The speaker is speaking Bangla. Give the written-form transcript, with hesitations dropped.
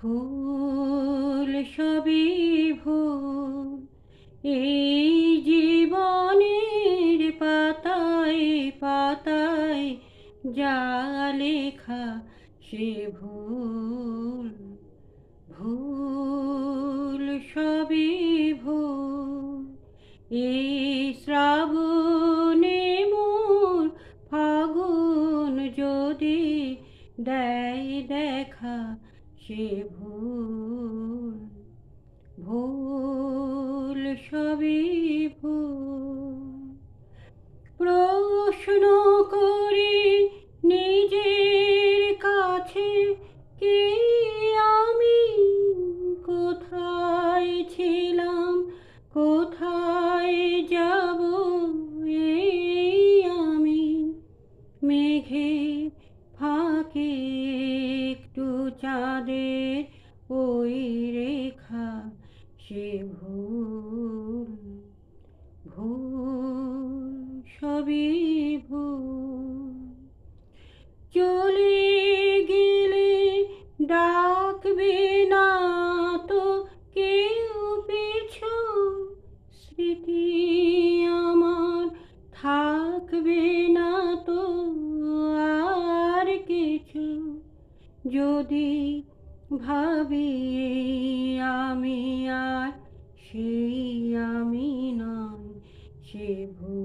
ভুল সবই ভুল, এই জীবনের পাতায় পাতায় যা লেখা সে ভুল। ভুল সবই ভুল, এই শ্রাবণে মোর ফাগুন যদি দেয় দেখা সে ভুল। ভুল সবই ভুল। প্রশ্ন করি নিজের কাছে, কে আমি, কোথায় ছিলাম, কোথায় যাব এই আমি। মেঘের ফাঁকে একটু চাঁদের ওই রেখা সে ভুল। ভুল সবই ভুল। চলে গেলে ডাকবে না তো কেউ পিছু, স্মৃতি আমার থাকবে না তো আর কিছু। যদি ভাবি আমি আর সেই আমি নয়, সে ভুল।